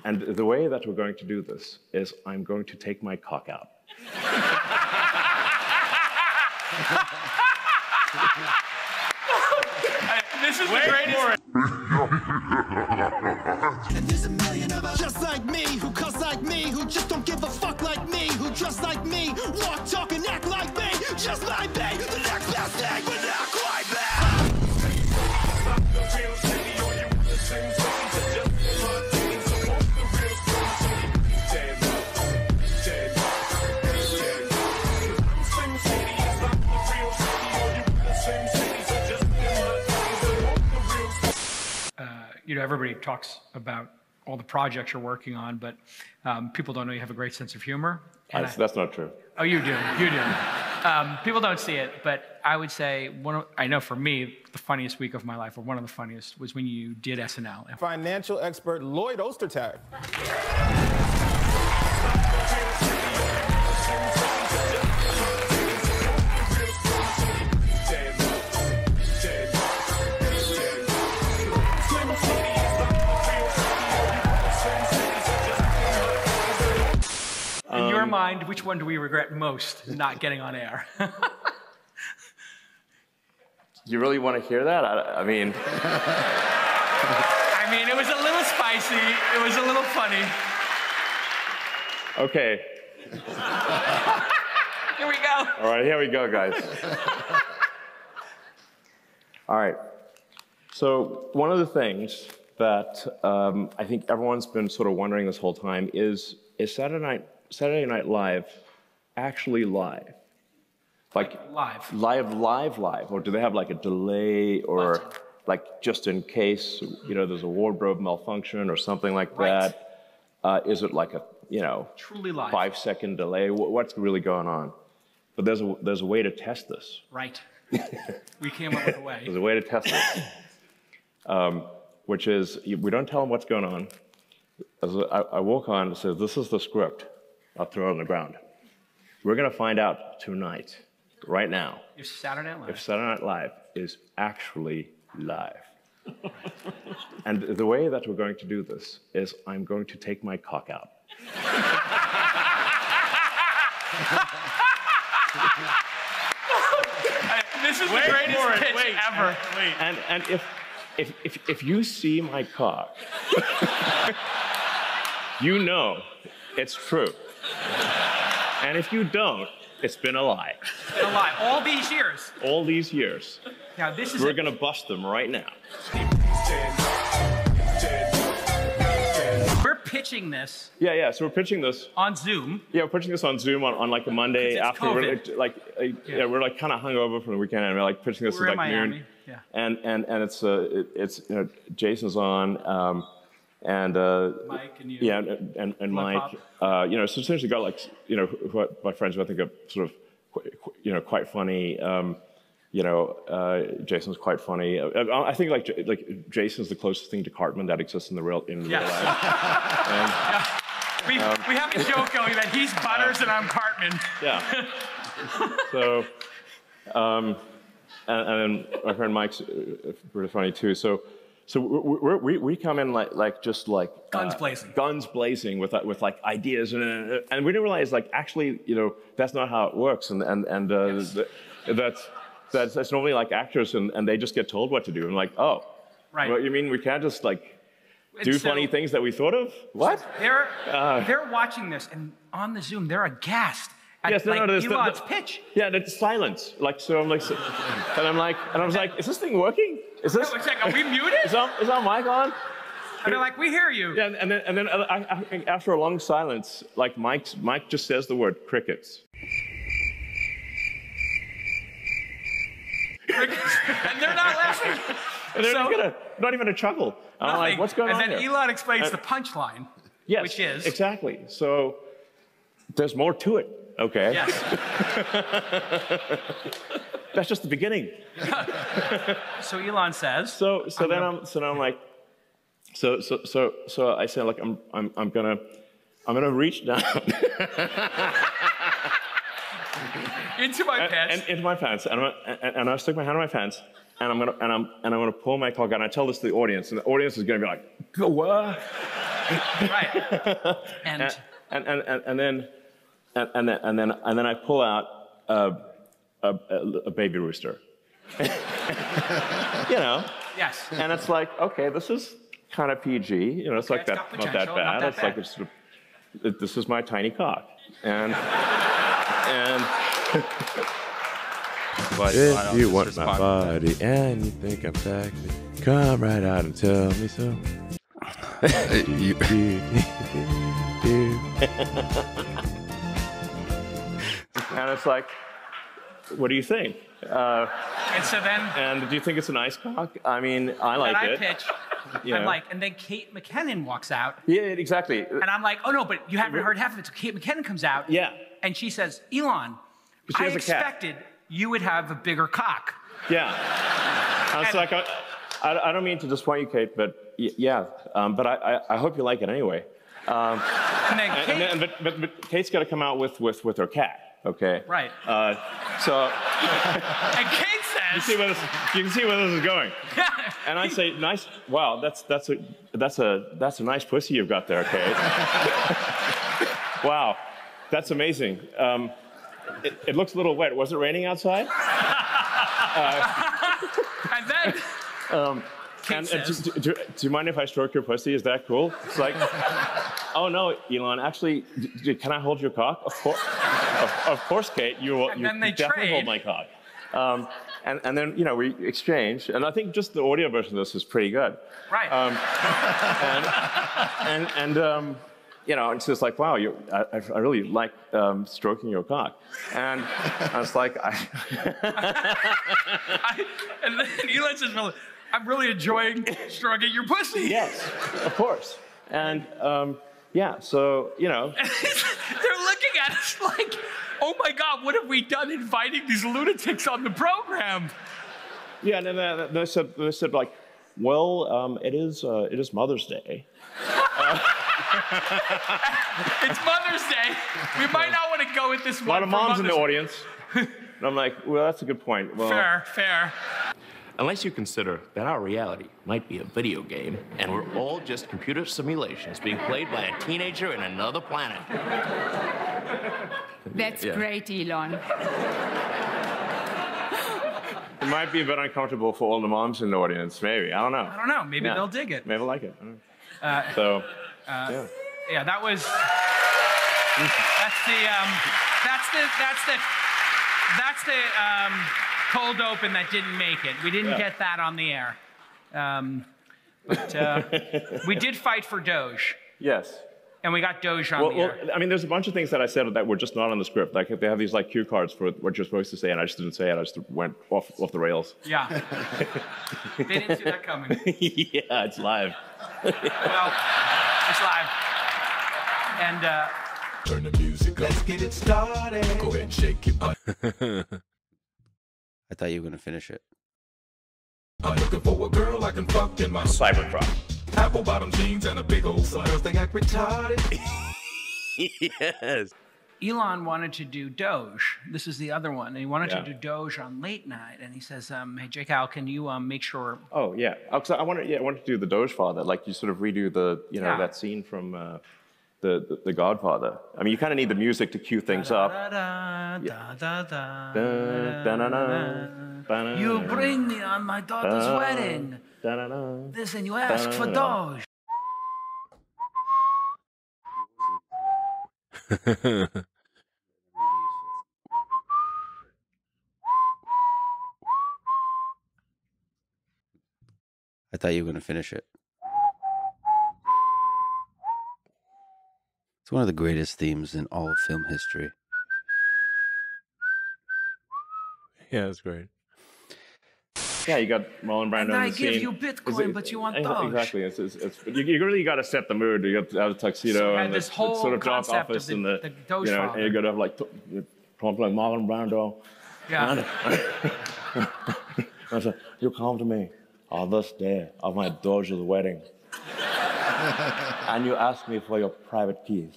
And the way that we're going to do this is I'm going to take my cock out. This is the greatest. And there's a million of us just like me, who cuss like me, who just don't give a fuck like me, who dress like me, walk, talk, and act like me, just might be the next best thing, but not quite bad. You know, everybody talks about all the projects you're working on, but people don't know you have a great sense of humor. That's not true. Oh, you do. You do. People don't see it, but I would say, I know for me, the funniest week of my life, or one of the funniest, was when you did SNL. Financial expert Lloyd Ostertag. In your mind, which one do we regret most not getting on air? You really want to hear that? I mean... I mean, it was a little spicy. It was a little funny. Okay. Here we go. All right, here we go, guys. All right. So one of the things that I think everyone's been sort of wondering this whole time is Saturday Night Live actually live? Like live, or do they have like a delay, or like just in case, you know, there's a wardrobe malfunction or something like that? Is it like a, you know, truly live 5-second delay? What's really going on? But there's a way to test this. Right. We came up with a way. There's a way to test this, which is we don't tell them what's going on. As I walk on and say, "This is the script." I'll throw it on the ground. We're going to find out tonight, right now, if Saturday Night Live is actually live. And the way that we're going to do this is I'm going to take my cock out. This is the greatest pitch ever. And if you see my cock, you know it's true. And if you don't, it's been a lie. It's been a lie. All these years. All these years. Now this is. We're going to bust them right now. We're pitching this. Yeah. So we're pitching this on Zoom. Yeah, we're pitching this on Zoom on like a Monday after. We're we're like kind of hungover from the weekend, and we're like pitching this at like noon. Yeah. And it's you know, Jason's on. And Mike and you, and Mike, you know, so essentially got like, you know, my friends who I think are sort of, you know, quite funny. You know, Jason's quite funny. I think like Jason's the closest thing to Cartman that exists in real life. And, we have a joke going that he's Butters and I'm Cartman. Yeah. So, and then my friend Mike's pretty funny too. So we come in like guns blazing. Guns blazing with like ideas, and we didn't realize like actually, you know, that's not how it works, and that's normally like actors, and they just get told what to do, and like, oh, right. Well, you mean we can't just like do funny things that we thought of? What? They're watching this, and on the Zoom they're aghast at Elon's pitch. Yeah, it's silence. Like, so I'm like, and I was like, is this thing working? Is this? It's like, are we muted? Is our mic on? And they're like, we hear you. Yeah, and then after a long silence, like Mike just says the word crickets. And they're not laughing. And they're not even a chuckle. I'm like, what's going on here? And then Elon explains the punchline, yes, which is? Exactly. So there's more to it, okay? Yes. That's just the beginning. So Elon says. So I'm like, so I said, like, I'm gonna reach down into my pants. Into my pants, and I stick my hand in my pants, and I'm gonna pull my cock out. And I tell this to the audience, and the audience is gonna be like, go what? Right. And then I pull out a baby rooster. You know. Yes. And it's like, okay, this is kind of PG. You know, it's like it's that, got not that potential, bad. not that It's like bad. it's sort of, this is my tiny cock, and. If you want my body and you think I'm sexy, come right out and tell me so. And it's like, what do you think? And so then, And do you think it's a nice cock? I mean, I like then I it. pitch. you I'm know. like, and then Kate McKinnon walks out, Yeah, exactly. and I'm like, oh no, but you haven't heard half of it. So Kate McKinnon comes out, Yeah. and she says, Elon, She I has a cat. expected you would have a bigger cock. Yeah. And it's like, I don't mean to disappoint you, Kate, but yeah. But I hope you like it anyway. And then Kate, But Kate's got to come out with her cat, okay? right. So And Kate you says, can see where this is going. And I say, nice. Wow, that's a nice pussy you've got there, Kate. Wow, that's amazing. It looks a little wet. Was it raining outside? and then Kate says, do you mind if I stroke your pussy? Is that cool? It's like, oh no, Elon. Actually, can I hold your cock? Of course, Kate. You then they definitely trade. hold my cock. And then we exchange, and I think just the audio version of this is pretty good. right. You know, it's just like, wow, I really like stroking your cock. And I was like, And then Elon says, I'm really enjoying stroking your pussy. yes, of course. And yeah, so, you know. They're looking at us like, oh my God, what have we done inviting these lunatics on the program? Yeah, and then they said like, well, it is Mother's Day. It's Mother's Day. We might not want to go with this A one. lot of for moms in the Mother's- audience. And I'm like, well, that's a good point. Well, Fair. Unless you consider that our reality might be a video game and we're all just computer simulations being played by a teenager in another planet. That's great, Elon. it might be a bit uncomfortable for all the moms in the audience, maybe. I don't know. I don't know. Maybe they'll dig it. Maybe they'll like it. I don't know. So, yeah. Yeah, that was. That's the cold open that didn't make it. We didn't get that on the air. But we did fight for Doge, Yes. and we got Doge on the air. I mean, there's a bunch of things that I said that were just not on the script. Like, they have these like cue cards for what you're supposed to say, and I just didn't say it. I just went off the rails. Yeah. They didn't see that coming. Yeah, it's live. Well, it's live. And Turn the music up. Let's get it started. Go ahead and shake your butt. I thought you were going to finish it. I'm looking for a girl I can fuck in my Cybertruck. apple bottom jeans and a big old slut. Girls, they act retarded. Yes. Elon wanted to do Doge. This is the other one. And he wanted Yeah. to do Doge on late night. And he says, hey, Jake Al, can you make sure... Oh yeah. Oh, 'cause I wanted to do the Doge Father. Like, you sort of redo the Yeah. that scene from the Godfather. I mean, you kind of need the music to cue things up. You bring me on my daughter's wedding. Listen, you ask for Doge. I thought you were going to finish it. It's one of the greatest themes in all of film history. Yeah, that's great. Yeah, you got Marlon Brando And in I the give scene. you Bitcoin, but you want Doge. Exactly. You really got to set the mood. You got to have a tuxedo So we had and this the whole sort of dark concept of office the- and the Doge and Father. you got to have like Marlon Brando. Yeah. I said, you come to me on this day of my Doge's wedding, and you ask me for your private keys.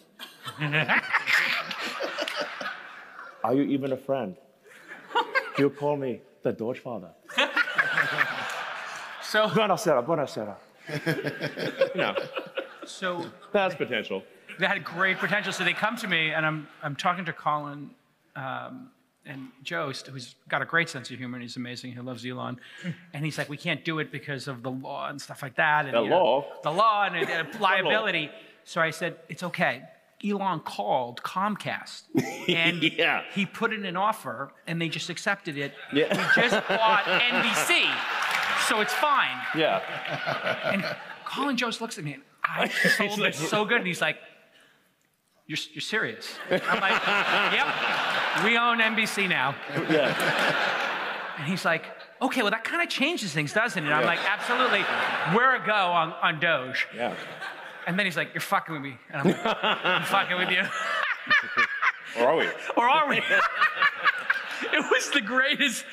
Are you even a friend? You call me the Doge Father. So Buonasera, buonasera. You know, So That's potential. they had great potential. So they come to me, and I'm talking to Colin and Jost, who's got a great sense of humor, and he's amazing. He loves Elon. And he's like, we can't do it because of the law and stuff like that. And, The law? The law and liability. So I said, it's okay. Elon called Comcast, and Yeah. he put in an offer, and they just accepted it. Yeah. We just bought NBC, so it's fine. Yeah. And Colin Jost looks at me, and I sold it so good, and he's like, you're serious? I'm like, yep, we own NBC now. Yeah. And he's like, okay, well, that kind of changes things, doesn't it? I'm like, absolutely. We're a go on Doge. Yeah. And then he's like, you're fucking with me. And I'm like, I'm fucking with you. Or are we? Or are we? It was the greatest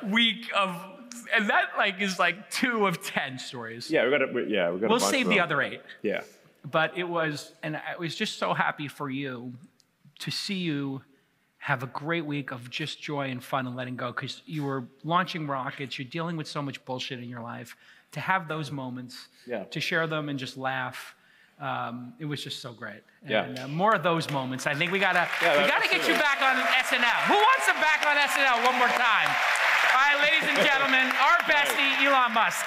week of, and that is 2 of 10 stories. Yeah, we got a We'll save the other 8. Yeah. But it was, and I was just so happy for you to see you have a great week of just joy and fun and letting go, because you were launching rockets, you're dealing with so much bullshit in your life. To have those moments, to share them and just laugh, it was just so great. And more of those moments. I think we gotta get you back on SNL. Who wants him back on SNL one more time? All right, ladies and gentlemen, our bestie, Elon Musk.